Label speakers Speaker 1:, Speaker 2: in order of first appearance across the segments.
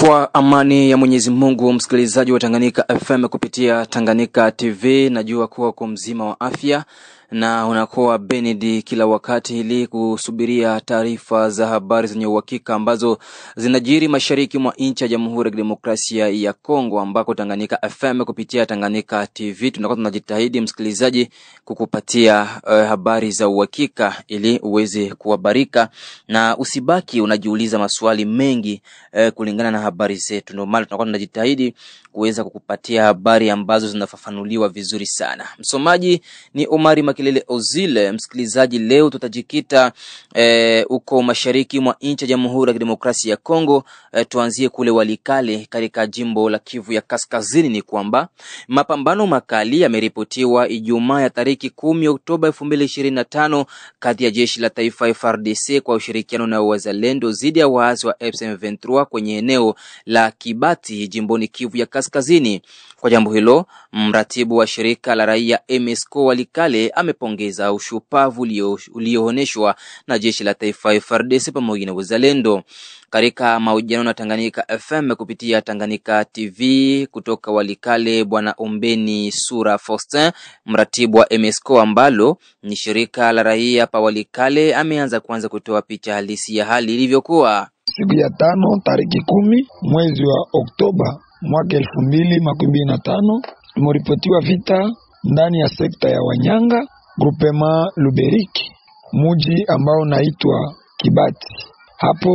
Speaker 1: Kwa amani ya Mwenyezi Mungu, msikilizaji wa Tanganyika FM kupitia Tanganyika TV, najua kuwa kwa mzima wa afya na unakuwa Benedi kila wakati ili kusubiria taarifa za habari zenye uhakika ambazo zinajiri mashariki mwa nchi ya Jamhuri ya Kidemokrasia ya Kongo, ambako Tanganyika FM kupitia Tanganyika TV tunakuwa tunajitahidi msikilizaji kukupatia habari za uhakika ili uweze kuhabarika na usibaki unajiuliza maswali mengi kulingana na habari zetu. Ndio maana tunakuwa tunajitahidi kuweza kukupatia habari ambazo zinafafanuliwa vizuri sana. Msomaji ni Omari Makilele Ozile. Msikilizaji, leo tutajikita uko mashariki mwa nchi ya Jamhuri ya Kidemokrasia ya Kongo. Tuanzie kule Walikale katika jimbo la Kivu ya Kaskazini. Ni kwamba mapambano makali yameripotiwa Ijumaa ya tariki 10 Oktoba 2025 kati ya jeshi la taifa FARDC kwa ushirikiano na wazalendo dhidi ya waasi wa M23 kwenye eneo la Kibati jimboni Kivu ya Kaskazini. Kwa jambo hilo, mratibu wa shirika la raia MSCO Walikale amepongeza ushupavu ulioonyeshwa na jeshi la taifa FARDC pamoja na wazalendo. Katika mahojiano na Tanganyika FM kupitia Tanganyika TV kutoka Walikale, Bwana Ombeni Sura Faustin, mratibu wa MSCO ambalo ni shirika la raia pa Walikale, ameanza kuanza kutoa picha halisi ya hali ilivyokuwa.
Speaker 2: Siku ya 5 tariki 10 mwezi wa Oktoba mwaka 2025 imeripotiwa vita ndani ya sekta ya Wanyanga, grupema Luberiki, muji ambao naitwa Kibati. Hapo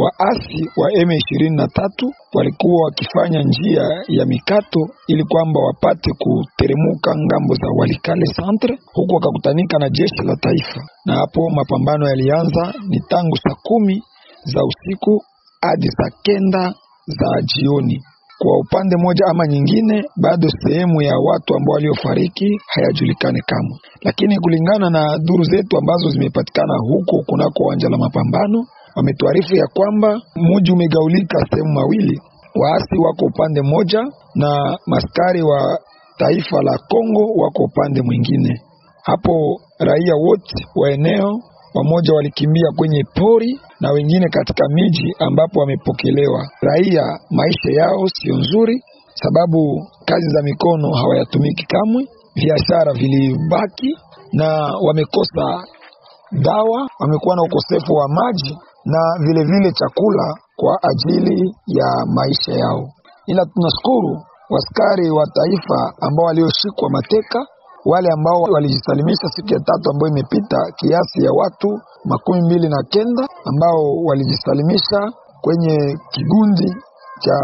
Speaker 2: waasi wa M23 walikuwa wakifanya njia ya mikato ili kwamba wapate kuteremuka ngambo za Walikale Centre, huku wakakutanika na jeshi la taifa. Na hapo mapambano yalianza ni tangu saa 10 za usiku hadi saa 9 za jioni. Kwa upande moja ama nyingine, bado sehemu ya watu ambao waliofariki hayajulikane kamwe. Lakini kulingana na duru zetu ambazo zimepatikana huko kunako uwanja la mapambano, wametuarifu ya kwamba mji umegaulika sehemu mawili. Waasi wako upande moja na maskari wa taifa la Kongo wako upande mwingine. Hapo raia wote wa eneo wamoja walikimbia kwenye pori na wengine katika miji ambapo wamepokelewa. Raia maisha yao sio nzuri sababu kazi za mikono hawayatumiki kamwe, biashara vilibaki na wamekosa dawa, wamekuwa na ukosefu wa maji na vile vile chakula kwa ajili ya maisha yao. Ila tunashukuru waskari wa taifa ambao walioshikwa mateka, wale ambao walijisalimisha siku ya 3 ambayo imepita, kiasi ya watu 29 ambao walijisalimisha kwenye kigundi cha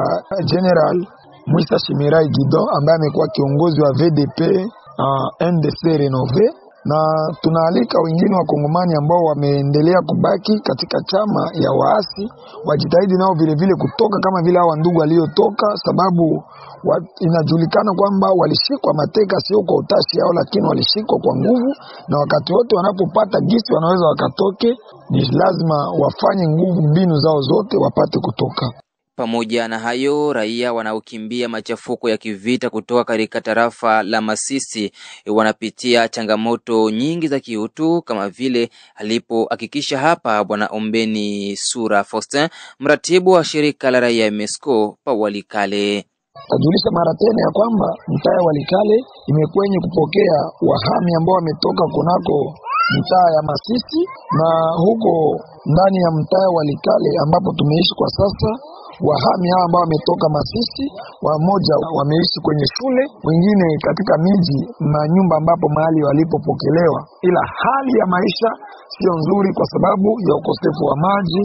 Speaker 2: General Mwisa Shimirai Gido ambaye amekuwa kiongozi wa VDP NDC Renove. Na tunaalika wengine wa Kongomani ambao wameendelea kubaki katika chama ya waasi wajitahidi nao vile vile kutoka kama vile hao ndugu waliotoka, sababu inajulikana kwamba walishikwa mateka sio kwa utashi yao, lakini walishikwa kwa nguvu, na wakati wote wanapopata gisi wanaweza wakatoke, ni lazima wafanye nguvu mbinu zao zote wapate kutoka.
Speaker 1: Pamoja na hayo, raia wanaokimbia machafuko ya kivita kutoka katika tarafa la Masisi wanapitia changamoto nyingi za kiutu, kama vile alipohakikisha hapa Bwana Ombeni Sura Faustin, mratibu wa shirika la raia MSCO pa Walikale.
Speaker 2: Tajulisha mara tena ya kwamba mtaa wa Walikale imekwenye kupokea wahami ambao wametoka kunako mtaa ya Masisi, na huko ndani ya mtaa wa Walikale ambapo tumeishi kwa sasa, wahami hao ambao wametoka Masisi, wamoja wameishi kwenye shule, wengine katika miji na nyumba ambapo mahali walipopokelewa. Ila hali ya maisha sio nzuri kwa sababu ya ukosefu wa maji,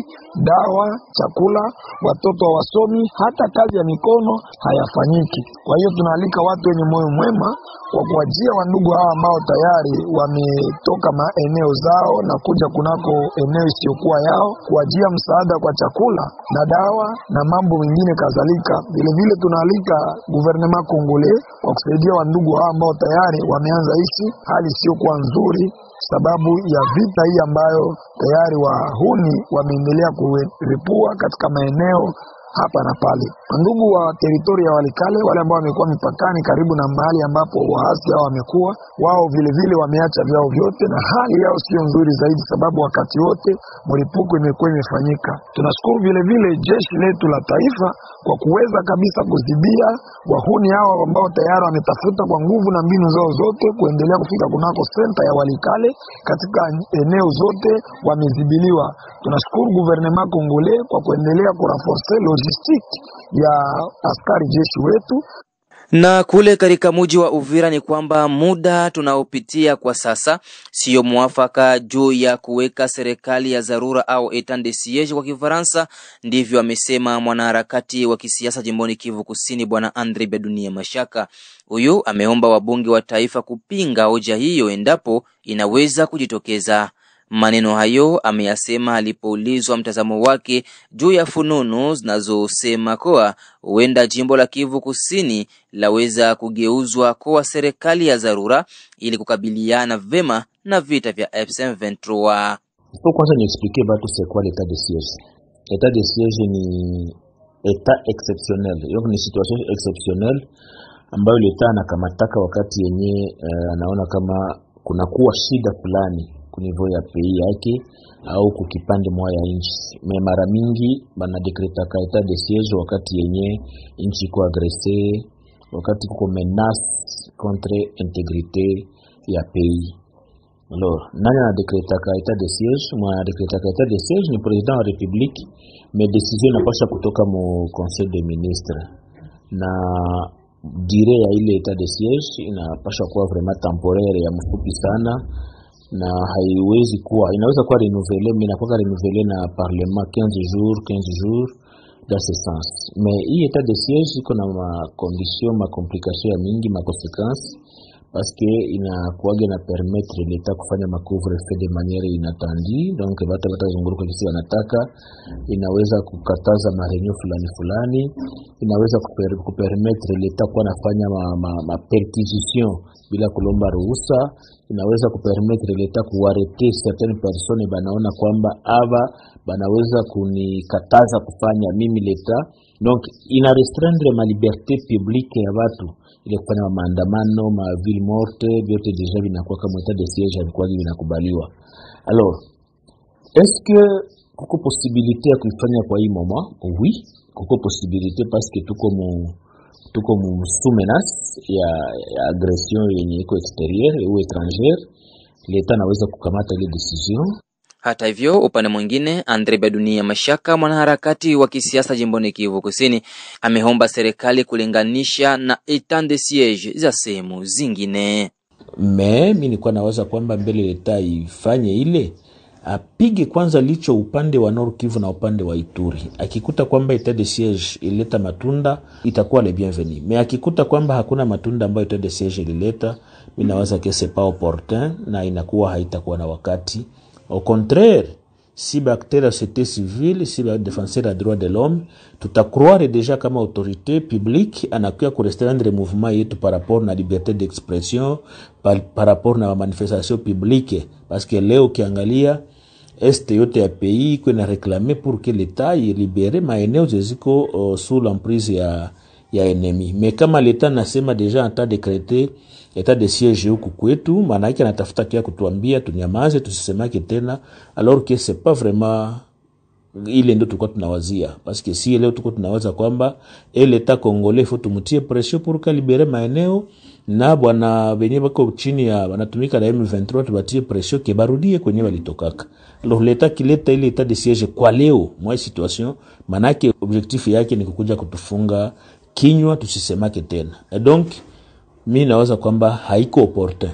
Speaker 2: dawa, chakula, watoto hawasomi, hata kazi ya mikono hayafanyiki. Kwa hiyo tunaalika watu wenye moyo mwema kwa kuwajia wandugu hao ambao tayari wametoka maeneo zao na kuja kunako eneo isiyokuwa yao, kuwajia msaada kwa chakula na dawa na mambo mengine kadhalika. Vile vile tunaalika gouvernement Kongole kwa kusaidia wandugu hao ambao tayari wameanza ishi hali isiyokuwa nzuri sababu ya vita hii ambayo tayari wahuni wameendelea kuripua katika maeneo hapa na pale. Ndugu wa teritori ya Walikale, wale ambao wamekuwa mipakani karibu na mahali ambapo waasi hao wamekuwa, wao vile vile wameacha vyao vyote, na hali yao sio nzuri zaidi, sababu wakati wote mlipuko imekuwa imefanyika. Tunashukuru vile vile jeshi letu la taifa kwa kuweza kabisa kuzibia wahuni hao ambao tayari wametafuta kwa nguvu na mbinu zao zote kuendelea kufika kunako senta ya Walikale. Katika eneo zote wamezibiliwa. Tunashukuru gouvernement congolais kwa kuendelea kurenforce logistique ya askari jeshi wetu.
Speaker 1: Na kule katika mji wa Uvira ni kwamba muda tunaopitia kwa sasa sio mwafaka juu ya kuweka serikali ya dharura au etat de siege kwa Kifaransa. Ndivyo amesema mwanaharakati wa kisiasa jimboni Kivu Kusini Bwana Andre Bedunia Mashaka. Huyu ameomba wabunge wa taifa kupinga hoja hiyo endapo inaweza kujitokeza. Maneno hayo ameyasema alipoulizwa mtazamo wake juu ya fununu zinazosema kuwa huenda jimbo la Kivu Kusini laweza kugeuzwa kuwa serikali ya dharura ili kukabiliana vema na vita vya M23.
Speaker 3: Pour kwanza niexpliquer batu c'est quoi l'état de siège. L'état de siège ni état exceptionnel. Donc ni situation exceptionnelle ambayo leta anakamataka wakati yenye anaona kama kuna kuwa shida fulani niveau ya pays yake au kukipande moja ya nchi. Mara mingi bana dekreta ka etat de siège wakati yenye nchi iko agressé, wakati kuko menace contre intégrité ya pays. Alors, nani ana dekreta ka etat de siège? Mwana dekreta ka etat de siège ni président wa république, mais décision inapaswa kutoka mu conseil des ministres. Na durée ya ile etat de siège inapaswa kuwa vraiment temporaire ya mfupi sana, na haiwezi kuwa, inaweza kuwa renouvelé, mais inakuwa renouvelé na parlement 15 jours dans ce sens. Mais hii état de siège iko na ma condition, ma complication ya mingi, ma conséquences, parce que inakuwaga na permettre l'État kufanya macouvre-feu de manière inattendue. Donc bata zunguruka kisi wanataka, inaweza kukataza marenyo fulani, inaweza kupermettre l'État kuwa nafanya ma perquisition bila kulomba ruhusa, inaweza kupermettre l'État kuarrêter certaines personnes banaona kwamba aba banaweza kunikataza kufanya mimi l'État. Donc ina restreindre ma liberté publique ya watu ile kufanya maandamano, ma ville morte, vyote deja vinakuwa kama etat de siège alikuwa vinakubaliwa. Alors, est-ce que kuko possibilité ya kuifanya kwa hii moment? Oui, kuko possibilité parce que tuko mu sous menace ya agression yenye iko extérieur ou étrangère. L'État anaweza kukamata ile decision.
Speaker 1: Hata hivyo, upande mwingine, Andre Bedunia Mashaka, mwanaharakati wa kisiasa jimboni Kivu Kusini, ameomba serikali kulinganisha na etat de siege za sehemu zingine.
Speaker 3: Mimi nilikuwa nawaza kwamba mbele leta ifanye ile apige kwanza licho upande wa Nord Kivu na upande wa Ituri. Akikuta kwamba etat de siege ileta matunda, itakuwa le bienvenu. Mais akikuta kwamba hakuna matunda ambayo etat de siege ilileta, mimi nawaza que c'est pas opportun na inakuwa haitakuwa na wakati. Au contraire, si acteurs de la société civile, si défenseurs des droits de l'homme, tout à croire déjà comme autorité publique, anakuya kurestreindre le mouvement yetu par rapport à la liberté d'expression, par rapport à la manifestation publique. Parce que leo kiangalia, este yote ya pays kuna réclamer pour que l'État y libere maeneo zeziko sous l'emprise ya ennemi. Mais kama l'État nasema déjà en temps décrété etat de siège huku kwetu, maana yake anatafuta kia kutuambia tunyamaze tusisemake tena, alors que c'est pas vraiment ile ndio tulikuwa tunawazia. Parce que si leo tuko tunawaza kwamba l'État congolais faut tumutie pression pour que libere maeneo, na bwana benye bako chini ya wanatumika na M23 tubatie pression ke barudie kwenye walitokaka. Alors l'État kileta ile etat de siège kwa leo mwa situation, maana yake objectif yake ni kukuja kutufunga kinywa tusisemake tena. Et donc mimi nawaza kwamba haiko opportun.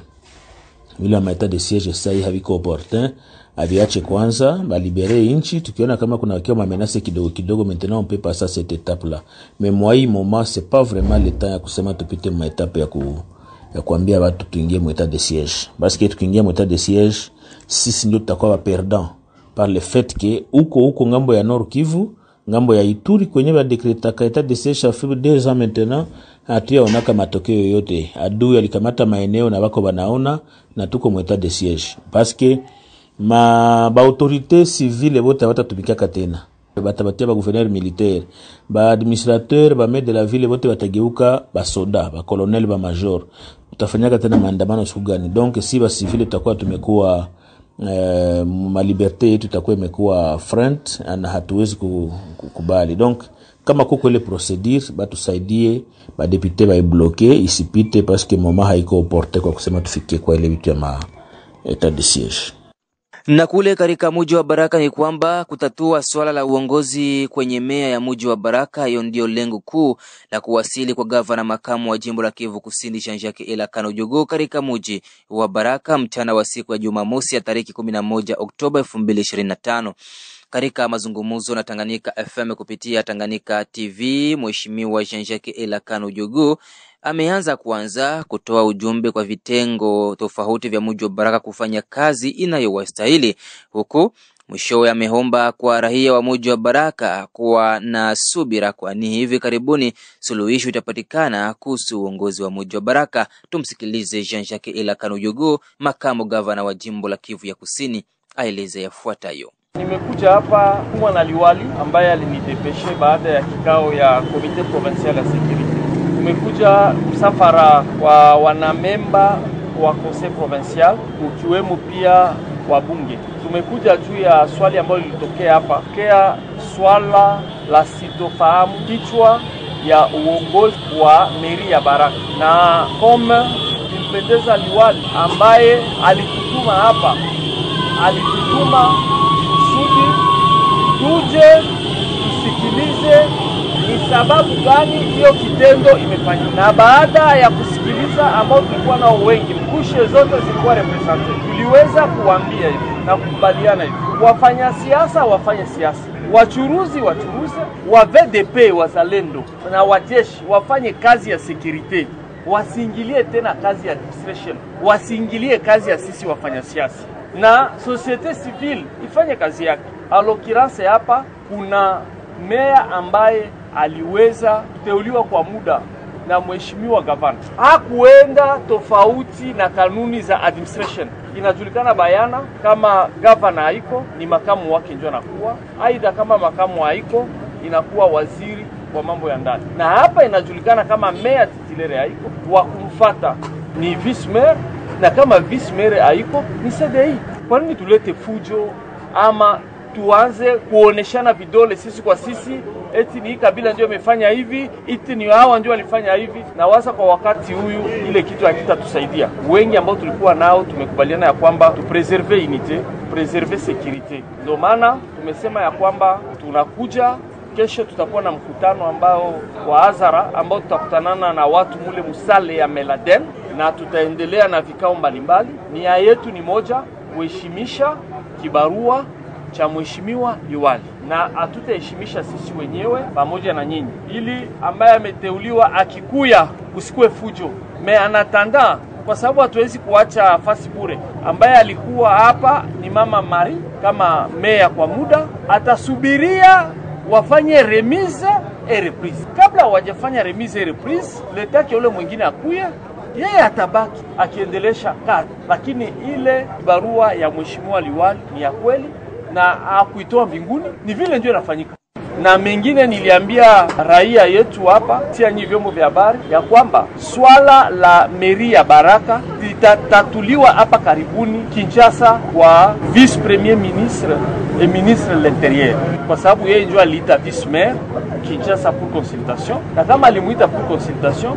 Speaker 3: Ile etat de siège sai haiko opportun. Aviache kwanza balibere inchi, tukiona kama kuna wakiwa mamenase kidogo maintenant on peut passer cette étape là. Mais moi hii moment c'est pas vraiment le temps ya kusema tupite ma étape ya kuambia watu tuingie mu etat de siège. Parce que tukiingia mu etat de siège, sisi ndio tutakuwa perdant par le fait que uko ngambo ya Nord Kivu, ngambo ya Ituri kwenye ba décréta ka etat de siège fait 2 ans maintenant, hatia onaka matokeo yote. Adui alikamata maeneo na wako banaona na tuko mu etat de siège. Parce que ba autorité civile bote watatumikaka tena. batabatia ba gouverneur militaire, ba administrateur, ba maire de la ville wote batageuka ba soda, ba colonel, ba major. Tutafanyaka tena maandamano siku gani? Donc si ba civile tutakuwa tumekuwa ma liberté yetu itakuwa imekuwa front na hatuwezi kukubali. Donc kama kuko ile procedure batusaidie, ba député ba bloquer isipite parce que moment haiko porte kwa kusema tufikie kwa ile vitu ya ma état de siège.
Speaker 1: Na kule katika mji wa Baraka ni kwamba kutatua swala la uongozi kwenye meya ya mji wa Baraka. Hiyo ndio lengo kuu la kuwasili kwa gavana makamu wa jimbo la Kivu Kusini Jean-Jacques Elakano Jogo katika mji wa Baraka mchana wa siku ya Jumamosi ya tariki 11 Oktoba 2025. Katika mazungumzo na Tanganyika FM kupitia Tanganyika TV, Mheshimiwa Jean-Jacques Elakano Jogo ameanza kutoa ujumbe kwa vitengo tofauti vya mji wa Baraka kufanya kazi inayowastahili, huku mwishowe ameomba kwa raia wa mji wa Baraka kuwa na subira, kwani hivi karibuni suluhisho itapatikana kuhusu uongozi wa mji wa Baraka. Tumsikilize Jean-Jacques Elakano Jogo, makamu gavana wa jimbo la Kivu ya Kusini, aeleza yafuatayo.
Speaker 4: Nimekuja hapa kuwa na liwali ambaye alinidepeshe baada ya kikao ya Comité Provincial ya Sécurité. Tumekuja msafara wa wanamemba wa Conseil Provincial ukiwemo pia wabunge. Tumekuja juu ya swali ambalo lilitokea hapa, kea swala la sitofahamu kichwa ya uongozi wa meri ya Baraka, na kama kimpendeza liwali ambaye alitutuma hapa, alitutuma kusudi tuje tusikilize ni sababu gani hiyo kitendo imefanyika. Na baada ya kusikiliza ambao tulikuwa nao wengi, kushe zote zilikuwa represente, tuliweza kuambia hivi na kukubaliana hivi: wafanya siasa wafanye siasa, wachuruzi wachuruze, wa VDP wazalendo na wajeshi wafanye kazi ya security, wasiingilie tena kazi ya administration, wasiingilie kazi ya sisi wafanya siasa, na societe civile ifanye kazi yake. Alokirance hapa kuna meya ambaye aliweza kuteuliwa kwa muda na mheshimiwa gavana, hakuenda tofauti na kanuni za administration. Inajulikana bayana kama gavana haiko ni makamu wake ndio anakuwa, aidha kama makamu haiko inakuwa waziri wa mambo ya ndani, na hapa inajulikana kama meya titulaire haiko, wa kumfuata ni vice mayor, na kama vice mayor haiko ni CDI. Kwa nini tulete fujo ama tuanze kuoneshana vidole sisi kwa sisi, eti ni kabila ndio imefanya hivi, eti ni hawa ndio walifanya hivi? Na waza kwa wakati huyu ile kitu hakitatusaidia. Wengi ambao tulikuwa nao tumekubaliana ya kwamba tupreserve unité, preserve sécurité. Ndio maana tumesema ya kwamba tunakuja kesho, tutakuwa na mkutano ambao wa hadhara ambao tutakutanana na watu mule musale ya Meladen, na tutaendelea na vikao mbalimbali. Nia yetu ni moja, kuheshimisha kibarua cha mheshimiwa liwali, na hatutaheshimisha sisi wenyewe pamoja na nyinyi, ili ambaye ameteuliwa akikuya kusikue fujo. Me anatanda kwa sababu hatuwezi kuacha fasi bure. Ambaye alikuwa hapa ni mama Mari kama meya kwa muda, atasubiria wafanye remise et reprise. Kabla wajafanya remise et reprise, letaki ule mwingine akuya, yeye atabaki akiendelesha kazi. Lakini ile barua ya mheshimiwa liwali ni ya kweli na hakuitoa mbinguni, ni vile ndio inafanyika. Na mengine niliambia raia yetu hapa tia nyi vyombo vya habari ya kwamba swala la meri ya Baraka litatatuliwa hapa karibuni Kinshasa kwa vice premier ministre et ministre de l'intérieur, kwa sababu yeye ndio aliita vice maire Kinshasa pour consultation, na kama alimuita pour consultation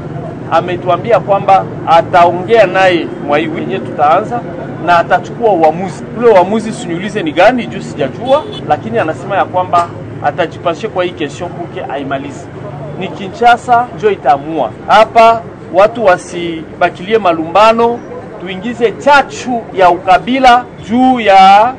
Speaker 4: ametuambia kwamba ataongea naye mwaiwi yenye tutaanza na atachukua uamuzi. Ule uamuzi sinyulize ni gani juu sijajua, lakini anasema ya kwamba atajipashe kwa hii kesho kuke aimalize. Ni Kinshasa ndio itaamua. Hapa watu wasibakilie malumbano, tuingize chachu ya ukabila juu ya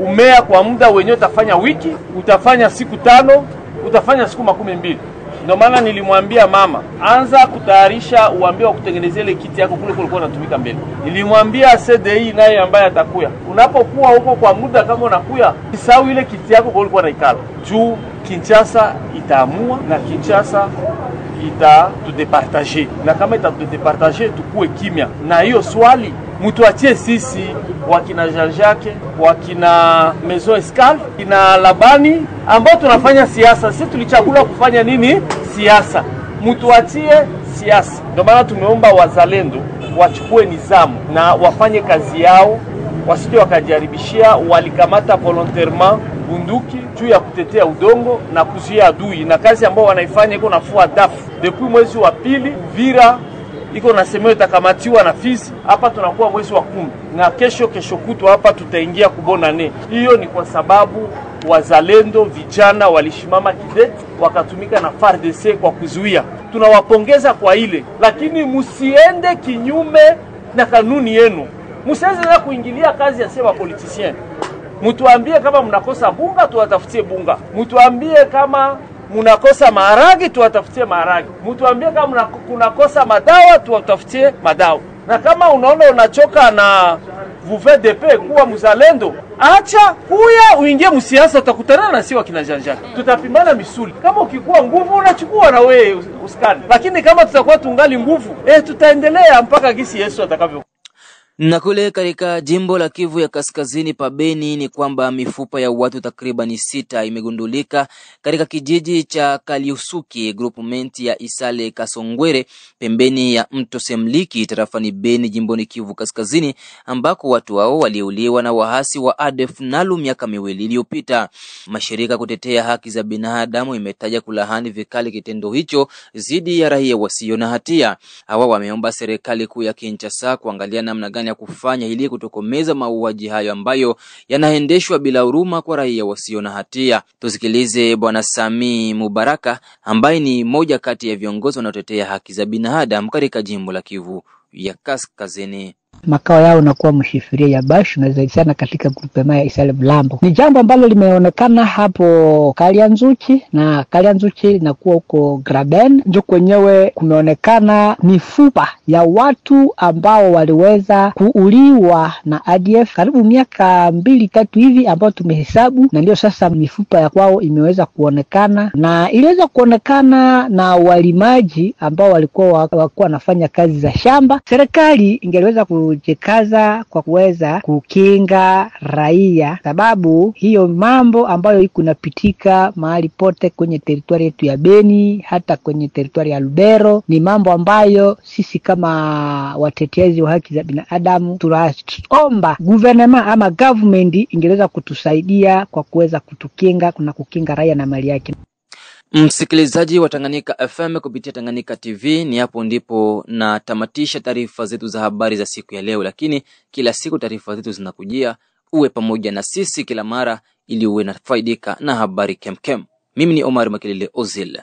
Speaker 4: umea kwa muda wenyewe. Utafanya wiki, utafanya siku 5, utafanya siku 12. Ndio maana nilimwambia mama, anza kutayarisha uambie wa kutengenezea ile kiti yako kule kulikuwa unatumika mbele. Nilimwambia CDI naye ambaye atakuya, unapokuwa huko kwa muda kama unakuya, isahau ile kiti yako kule kulikuwa naikala. Juu Kinshasa itaamua na Kinshasa itatudepartager. Na kama itatudepartager tukue kimya. Na hiyo swali Mtuachie sisi wakina Jean-Jacques, wakina Maison Escale, kina Labani ambao tunafanya siasa. Sisi tulichagula kufanya nini? Siasa. Mtuachie siasa. Ndio maana tumeomba wazalendo wachukue nizamu na wafanye kazi yao, wasije wakajaribishia. Walikamata volontairement bunduki juu ya kutetea udongo na kuzuia adui, na kazi ambao wanaifanya iko nafua dafu depuis mwezi wa pili. Vira iko nasemeo itakamatiwa na Fizi. Hapa tunakuwa mwezi wa 10 na kesho kutwa hapa tutaingia kubonane. Hiyo ni kwa sababu wazalendo vijana walishimama kidete wakatumika na FARDC kwa kuzuia. Tunawapongeza kwa ile, lakini musiende kinyume na kanuni yenu. Msianze kuingilia kazi ya sema politicien. Mtuambie kama mnakosa bunga tuwatafutie bunga. Mtuambie kama mnakosa maharagi tuwatafutie maharagi. Mtuambie kama kunakosa madawa tuwatafutie madawa. Na kama unaona unachoka na VDP kuwa mzalendo, acha kuya uingie msiasa, utakutana na sisi kina Jean-Jacques. Tutapimana misuli. Kama ukikuwa nguvu unachukua na wewe uskani. Lakini kama tutakuwa tungali nguvu, tutaendelea mpaka gisi Yesu atakavyo.
Speaker 1: Na kule katika jimbo la Kivu ya Kaskazini pa Beni ni kwamba mifupa ya watu takriban 6 imegundulika katika kijiji cha Kaliusuki, groupement ya Isale Kasongwere, pembeni ya mto Semliki, tarafani Beni, jimboni Kivu Kaskazini, ambako watu hao waliuliwa na wahasi wa ADF NALU miaka 2 iliyopita. Mashirika kutetea haki za binadamu imetaja kulahani vikali kitendo hicho dhidi ya raia wasio na hatia. Hawa wameomba serikali kuu ya Kinshasa kuangalia namna gani ya kufanya ili kutokomeza mauaji hayo ambayo yanaendeshwa bila huruma kwa raia wasio na hatia. Tusikilize Bwana Sami Mubaraka ambaye ni moja kati ya viongozi wanaotetea haki za binadamu katika jimbo la Kivu ya Kaskazini.
Speaker 5: Makao yao nakuwa mshifiria ya Bashu na zaidi sana katika grupema ya Isale Blambo. Ni jambo ambalo limeonekana hapo Kalianzuchi, na Kalianzuchi inakuwa huko Graben. Ndio kwenyewe kumeonekana mifupa ya watu ambao waliweza kuuliwa na ADF karibu miaka 2-3 hivi ambao tumehesabu, na ndio sasa mifupa ya kwao imeweza kuonekana, na iliweza kuonekana na walimaji ambao walikuwa wanafanya kazi za shamba. Serikali ingeweza kujikaza kwa kuweza kukinga raia, sababu hiyo mambo ambayo iko napitika mahali pote kwenye teritwari yetu ya Beni, hata kwenye teritwari ya Lubero, ni mambo ambayo sisi kama watetezi wa haki za binadamu tunaomba gouvernement ama government ingeweza kutusaidia kwa kuweza kutukinga na kukinga raia na mali yake.
Speaker 1: Msikilizaji wa Tanganyika FM kupitia Tanganyika TV, ni hapo ndipo na tamatisha taarifa zetu za habari za siku ya leo, lakini kila siku taarifa zetu zinakujia. Uwe pamoja na sisi kila mara ili uwe na faidika na habari kemkem. Mimi ni Omar Makelele Ozil.